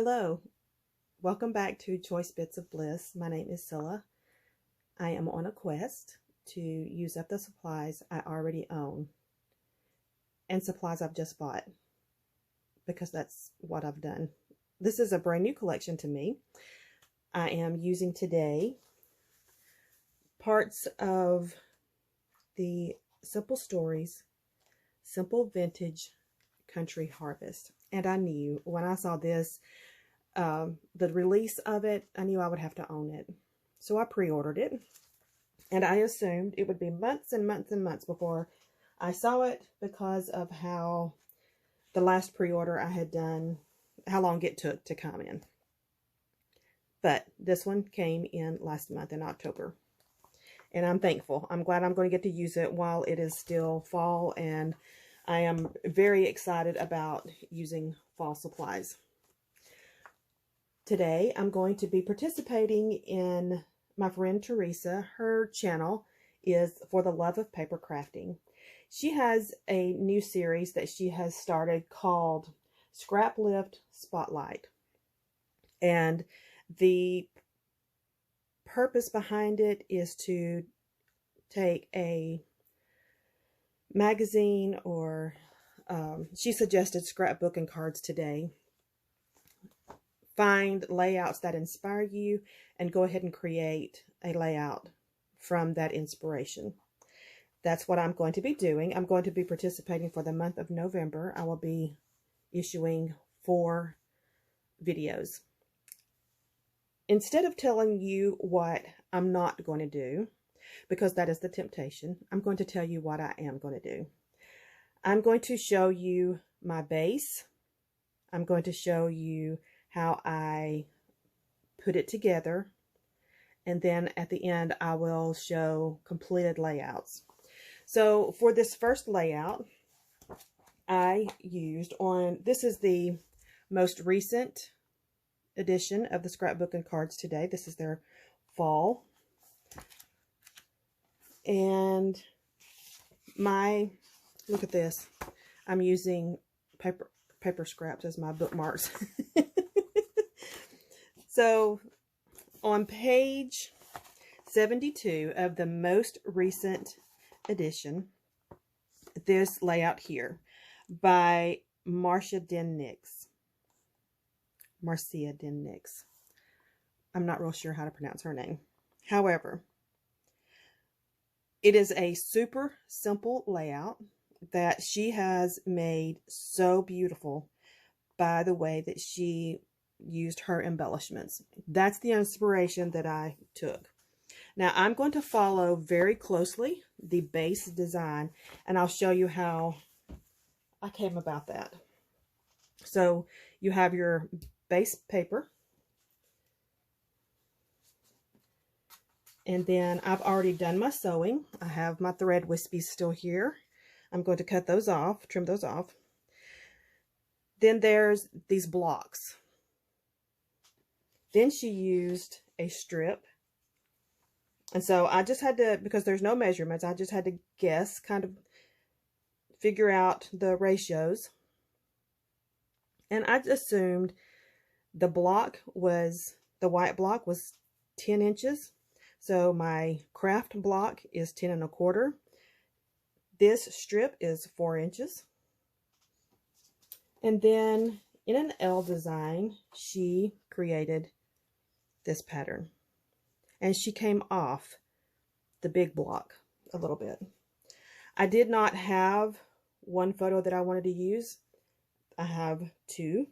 Hello, welcome back to Choice Bits of Bliss. My name is Cilla. I am on a quest to use up the supplies I already own and supplies I've just bought, because that's what I've done. This is a brand new collection to me. I am using today parts of the Simple Stories, Simple Vintage Country Harvest. And I knew when I saw this, the release of it, I knew I would have to own it. So I pre-ordered it, and I assumed it would be months and months and months before I saw it, because of how the last pre-order I had done, how long it took to come in. But this one came in last month in October, and I'm thankful. I'm glad I'm going to get to use it while it is still fall, and I am very excited about using fall supplies. Today, I'm going to be participating in my friend Teresa. Her channel is for the Love of Papercrafting. She has a new series that she has started called Scraplift Spotlight. And the purpose behind it is to take a magazine, or she suggested Scrapbook and Cards Today. Find layouts that inspire you and go ahead and create a layout from that inspiration. That's what I'm going to be doing. I'm going to be participating for the month of November. I will be issuing 4 videos. Instead of telling you what I'm not going to do, because that is the temptation, I'm going to tell you what I am going to do. I'm going to show you my base. I'm going to show you how I put it together, and then at the end I will show completed layouts. So for this first layout, I used this is the most recent edition of the Scrapbook and Cards Today. This is their fall. And look at this. I'm using paper scraps as my bookmarks. So on page 72 of the most recent edition, this layout here by Marcia Dehn-Nix. Marcia Dehn-Nix. I'm not real sure how to pronounce her name. However, it is a super simple layout that she has made so beautiful by the way that she used her embellishments. That's the inspiration that I took. Now I'm going to follow very closely the base design, and I'll show you how I came about that. So you have your base paper, and then I've already done my sewing. I have my thread wispies still here. I'm going to cut those off, trim those off. Then there's these blocks. Then she used a strip. And so I just had to, because there's no measurements, I just had to guess, kind of figure out the ratios. And I assumed the white block was 10 inches. So my craft block is 10 1/4. This strip is 4 inches. And then in an L design, she created this pattern. And she came off the big block a little bit. I did not have one photo that I wanted to use. I have 2.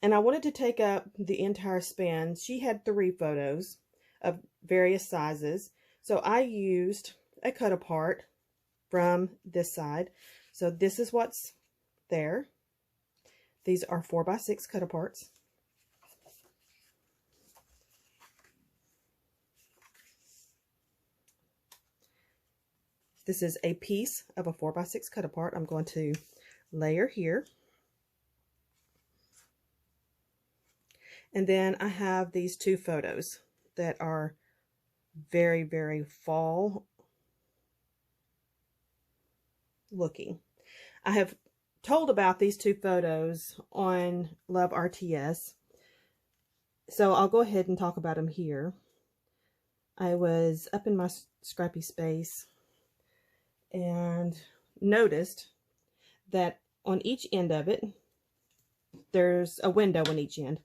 And I wanted to take up the entire span. She had 3 photos of various sizes. So I used a cut apart from this side. So this is what's there. These are 4x6 cut aparts. This is a piece of a 4x6 cut apart. I'm going to layer here. And then I have these 2 photos that are very, very fall looking. I have told about these two photos on Love RTS. So I'll go ahead and talk about them here. I was up in my scrappy space and noticed that on each end of it, there's a window on each end.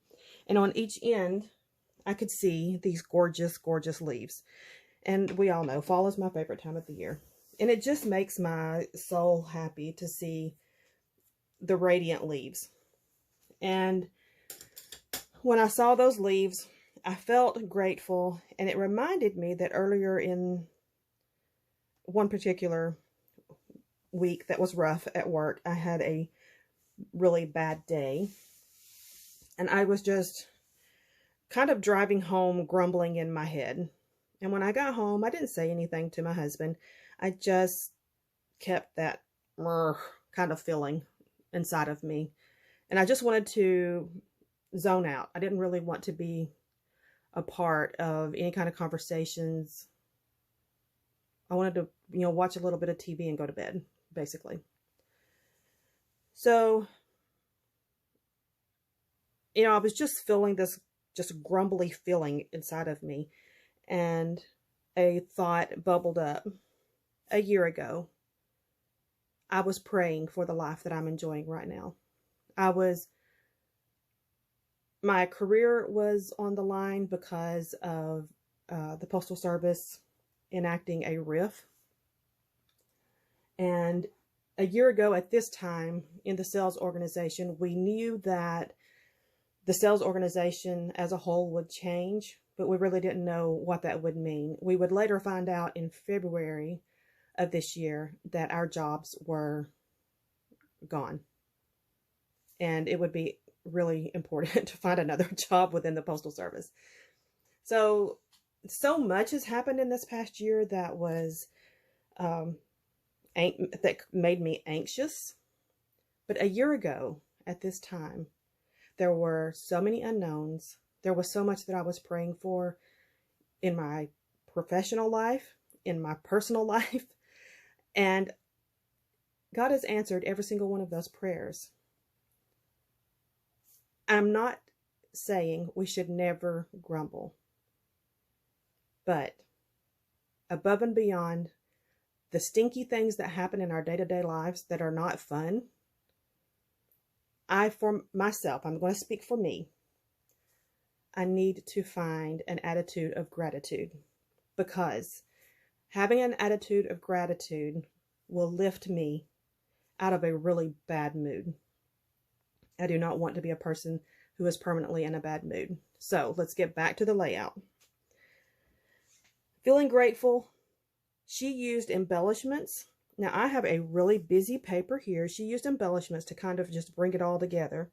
And on each end, I could see these gorgeous, gorgeous leaves. And we all know fall is my favorite time of the year. And it just makes my soul happy to see the radiant leaves. And when I saw those leaves, I felt grateful. And it reminded me that earlier in one particular week that was rough at work, I had a really bad day. And I was just kind of driving home, grumbling in my head. And when I got home, I didn't say anything to my husband. I just kept that kind of feeling inside of me. And I just wanted to zone out. I didn't really want to be a part of any kind of conversations. I wanted to, watch a little bit of TV and go to bed, basically. So, I was just feeling this just grumbly feeling inside of me. And a thought bubbled up. A year ago, I was praying for the life that I'm enjoying right now. My career was on the line because of the Postal Service enacting a RIF. And a year ago at this time in the sales organization, we knew that the sales organization as a whole would change, but we really didn't know what that would mean. We would later find out in February of this year that our jobs were gone. And it would be really important to find another job within the Postal Service. So much has happened in this past year that was that made me anxious. But a year ago at this time, there were so many unknowns. There was so much that I was praying for in my professional life, in my personal life. And God has answered every single one of those prayers. I'm not saying we should never grumble. But above and beyond the stinky things that happen in our day-to-day lives that are not fun, for myself, I'm going to speak for me, I need to find an attitude of gratitude, because having an attitude of gratitude will lift me out of a really bad mood. I do not want to be a person who is permanently in a bad mood. So let's get back to the layout. Feeling grateful. She used embellishments. Now I have a really busy paper here. She used embellishments to kind of just bring it all together.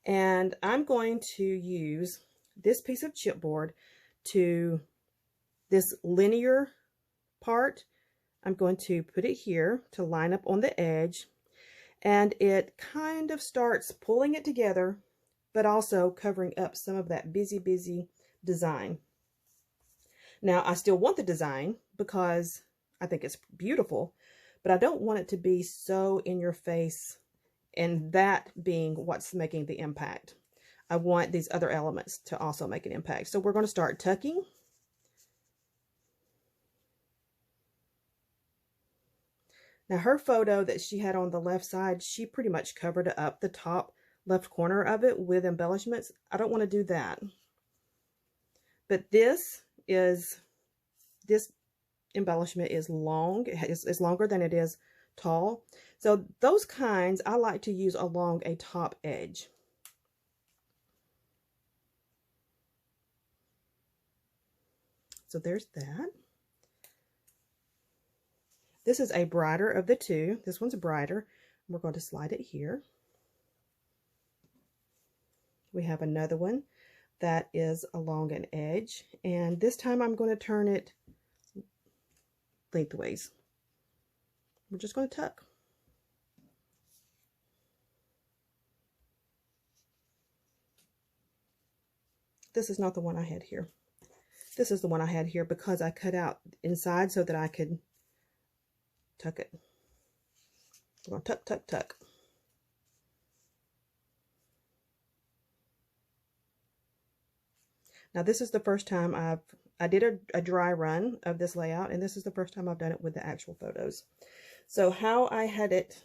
And I'm going to use this piece of chipboard to this linear part. I'm going to put it here to line up on the edge. And it kind of starts pulling it together, but also covering up some of that busy design. Now, I still want the design because I think it's beautiful, but I don't want it to be so in your face and that being what's making the impact. I want these other elements to also make an impact. So we're going to start tucking. Now her photo that she had on the left side, she pretty much covered up the top left corner of it with embellishments. I don't want to do that. But this embellishment is long. It's longer than it is tall. So those kinds I like to use along a top edge. So there's that. This is a brighter of the two. This one's brighter. We're going to slide it here. We have another one that is along an edge. And this time I'm going to turn it lengthways. We're just going to tuck. This is not the one I had here. This is the one I had here because I cut out inside so that I could tuck it. We're going to tuck, tuck, tuck. Now this is the first time I did a dry run of this layout, and this is the first time I've done it with the actual photos. So how I had it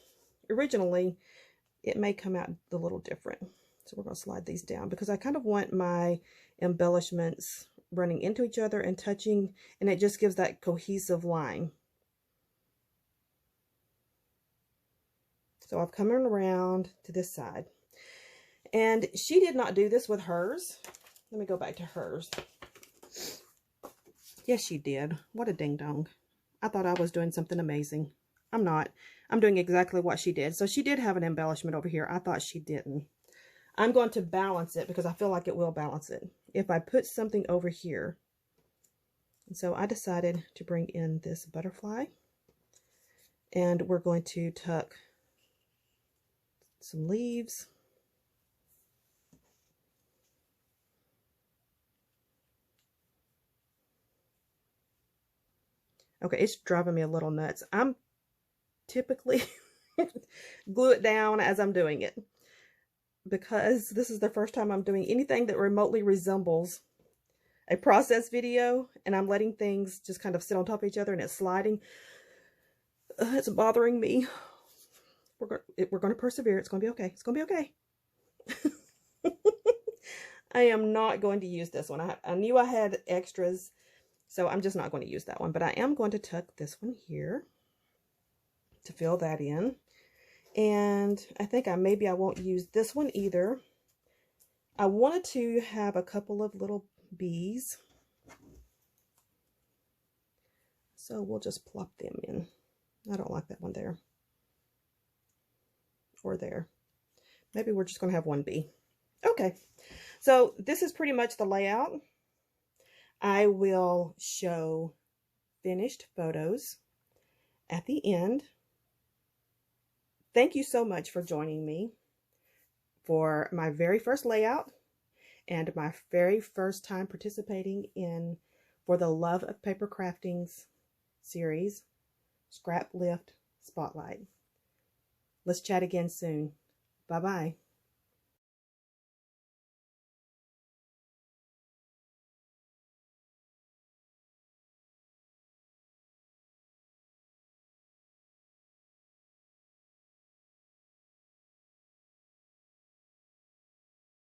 originally, it may come out a little different. So we're going to slide these down because I kind of want my embellishments running into each other and touching, and it just gives that cohesive line. So I've come around to this side. And she did not do this with hers. Let me go back to hers. Yes, she did. What a ding-dong. I thought I was doing something amazing. I'm not. I'm doing exactly what she did. So she did have an embellishment over here. I thought she didn't. I'm going to balance it because I feel like it will balance it if I put something over here. And so I decided to bring in this butterfly. And we're going to tuck some leaves. Okay, it's driving me a little nuts. I'm typically glue it down as I'm doing it because this is the first time I'm doing anything that remotely resembles a process video, and I'm letting things just kind of sit on top of each other and it's sliding. It's bothering me. We're going to persevere. It's going to be okay. It's going to be okay. I am not going to use this one. I knew I had extras, so I'm just not going to use that one. But I am going to tuck this one here to fill that in. And I think maybe I won't use this one either. I wanted to have a couple of little bees. So we'll just plop them in. I don't like that one there. Or there. Maybe we're just going to have one bee. Okay. So this is pretty much the layout. I will show finished photos at the end. Thank you so much for joining me for my very first layout and my very first time participating for the Love of Papercrafting's series, Scraplift Spotlight. Let's chat again soon. Bye-bye.